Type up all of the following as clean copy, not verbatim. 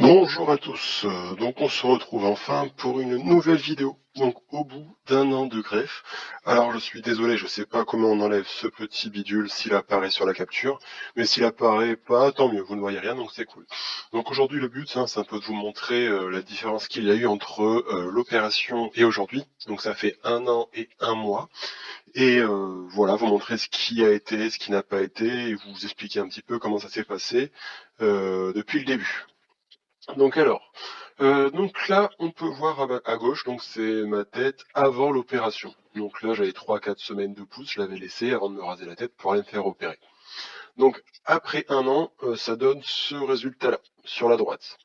Bonjour à tous, donc on se retrouve enfin pour une nouvelle vidéo, donc au bout d'un an de greffe. Alors je suis désolé, je sais pas comment on enlève ce petit bidule s'il apparaît sur la capture, mais s'il apparaît pas, tant mieux, vous ne voyez rien, donc c'est cool. Donc aujourd'hui le but, hein, c'est un peu de vous montrer la différence qu'il y a eu entre l'opération et aujourd'hui, donc ça fait un an et un mois, et voilà, vous montrer ce qui a été, ce qui n'a pas été, et vous expliquer un petit peu comment ça s'est passé depuis le début. Donc là, on peut voir à gauche, donc c'est ma tête avant l'opération. Donc là, j'avais 3 4 semaines de pouce, je l'avais laissé avant de me raser la tête pour aller me faire opérer. Donc après un an, ça donne ce résultat-là, sur la droite.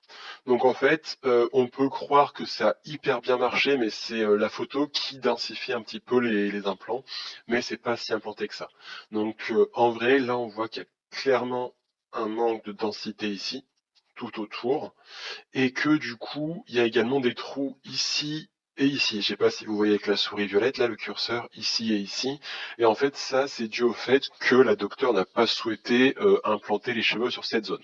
Donc en fait, on peut croire que ça a hyper bien marché, mais c'est la photo qui densifie un petit peu les implants, mais c'est pas si implanté que ça. Donc en vrai, là, on voit qu'il y a clairement un manque de densité ici, tout autour et que du coup, il y a également des trous ici et ici. Je sais pas si vous voyez avec la souris violette, là, le curseur ici et ici. Et en fait, ça, c'est dû au fait que la docteure n'a pas souhaité implanter les cheveux sur cette zone.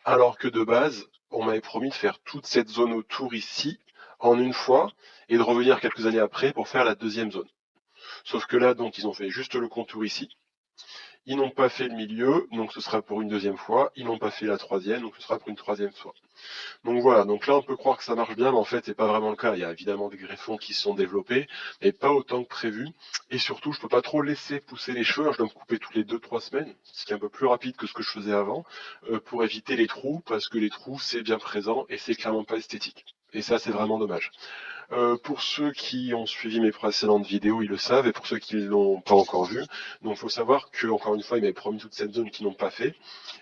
Alors que de base, on m'avait promis de faire toute cette zone autour ici en une fois et de revenir quelques années après pour faire la deuxième zone. Sauf que là, donc, ils ont fait juste le contour ici. Ils n'ont pas fait le milieu, donc ce sera pour une deuxième fois. Ils n'ont pas fait la troisième, donc ce sera pour une troisième fois. Donc voilà, donc là on peut croire que ça marche bien, mais en fait c'est pas vraiment le cas. Il y a évidemment des greffons qui sont développés, mais pas autant que prévu. Et surtout, je peux pas trop laisser pousser les cheveux, hein. Je dois me couper toutes les 2 3 semaines, ce qui est un peu plus rapide que ce que je faisais avant, pour éviter les trous, parce que les trous c'est bien présent et c'est clairement pas esthétique. Et ça c'est vraiment dommage. Pour ceux qui ont suivi mes précédentes vidéos, ils le savent, et pour ceux qui ne l'ont pas encore vu, donc il faut savoir que encore une fois, ils m'avaient promis toute cette zone qu'ils n'ont pas fait.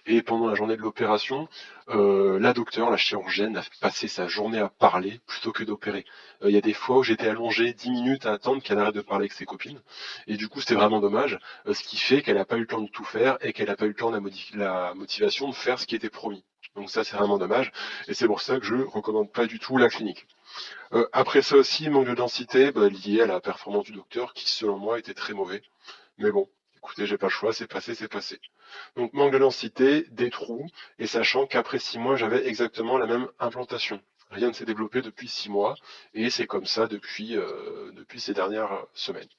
Et pendant la journée de l'opération, la docteure, la chirurgienne, a passé sa journée à parler plutôt que d'opérer. Il y a des fois où j'étais allongé 10 minutes à attendre qu'elle arrête de parler avec ses copines, et du coup c'était vraiment dommage, ce qui fait qu'elle n'a pas eu le temps de tout faire et qu'elle n'a pas eu le temps de la motivation de faire ce qui était promis. Donc ça c'est vraiment dommage, et c'est pour ça que je recommande pas du tout la clinique. Après ça aussi, manque de densité lié à la performance du docteur qui, selon moi, était très mauvais. Mais bon, écoutez, j'ai pas le choix, c'est passé, c'est passé. Donc manque de densité, des trous, et sachant qu'après 6 mois, j'avais exactement la même implantation. Rien ne s'est développé depuis 6 mois, et c'est comme ça depuis ces dernières semaines.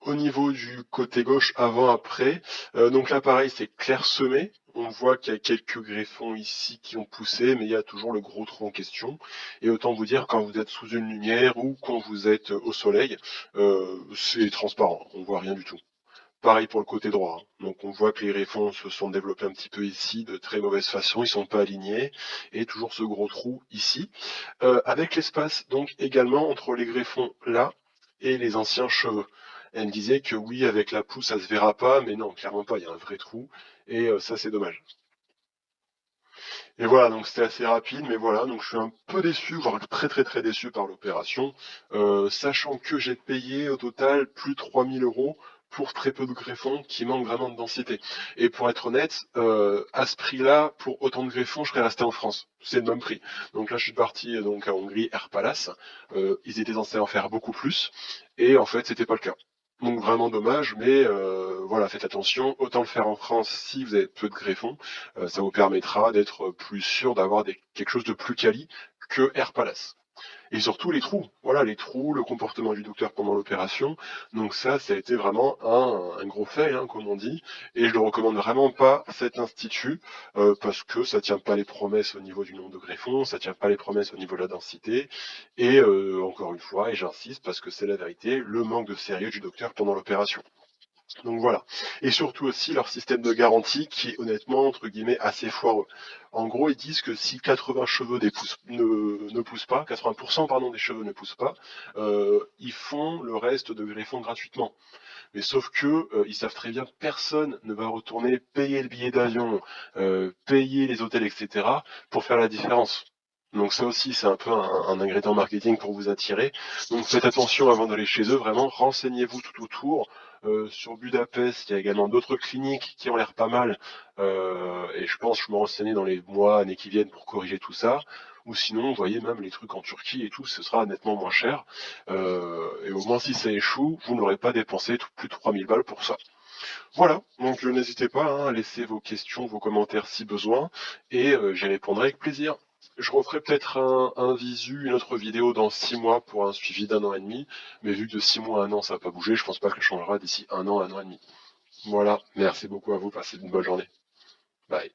Au niveau du côté gauche, avant-après, donc là pareil, c'est clairsemé. On voit qu'il y a quelques greffons ici qui ont poussé, mais il y a toujours le gros trou en question. Et autant vous dire, quand vous êtes sous une lumière ou quand vous êtes au soleil, c'est transparent, on voit rien du tout. Pareil pour le côté droit, hein. Donc on voit que les greffons se sont développés un petit peu ici de très mauvaise façon, ils sont pas alignés, et toujours ce gros trou ici, avec l'espace donc également entre les greffons là et les anciens cheveux. Elle me disait que oui, avec la pousse, ça se verra pas, mais non, clairement pas, il y a un vrai trou, et ça c'est dommage. Et voilà, donc c'était assez rapide, mais voilà, donc je suis un peu déçu, voire très très très déçu par l'opération, sachant que j'ai payé au total plus de 3 000 € pour très peu de greffons qui manquent vraiment de densité. Et pour être honnête, à ce prix-là, pour autant de greffons, je serais resté en France. C'est le même prix. Donc là, je suis parti donc à Hongrie, Air Palace. Ils étaient censés en faire beaucoup plus, et en fait, c'était pas le cas. Donc vraiment dommage, mais voilà, faites attention, autant le faire en France si vous avez peu de greffons, ça vous permettra d'être plus sûr d'avoir quelque chose de plus quali que Air Palace. Et surtout les trous, voilà les trous, le comportement du docteur pendant l'opération. Donc ça a été vraiment un gros fail, hein, comme on dit. Et je ne recommande vraiment pas cet institut parce que ça tient pas les promesses au niveau du nombre de greffons, ça tient pas les promesses au niveau de la densité. Et encore une fois, et j'insiste parce que c'est la vérité, le manque de sérieux du docteur pendant l'opération. Donc voilà. Et surtout aussi leur système de garantie qui est honnêtement, entre guillemets, assez foireux. En gros, ils disent que si 80 cheveux ne poussent pas, 80% pardon, des cheveux ne poussent pas, ils font le reste de greffons gratuitement. Mais sauf que ils savent très bien que personne ne va retourner payer le billet d'avion, payer les hôtels, etc. pour faire la différence. Donc ça aussi, c'est un peu un ingrédient marketing pour vous attirer. Donc faites attention avant d'aller chez eux, vraiment, renseignez-vous tout autour. Sur Budapest, il y a également d'autres cliniques qui ont l'air pas mal. Et je pense que je me renseigner dans les mois, années qui viennent pour corriger tout ça. Ou sinon, vous voyez, même les trucs en Turquie et tout, ce sera nettement moins cher. Et au moins, si ça échoue, vous n'aurez pas dépensé plus de 3 000 balles pour ça. Voilà, donc n'hésitez pas hein, à laisser vos questions, vos commentaires si besoin, et j'y répondrai avec plaisir. Je referai peut-être un visu, une autre vidéo dans 6 mois pour un suivi d'un an et demi, mais vu que de 6 mois à un an ça n'a pas bougé, je pense pas que ça changera d'ici un an et demi. Voilà, merci beaucoup à vous, passez une bonne journée. Bye.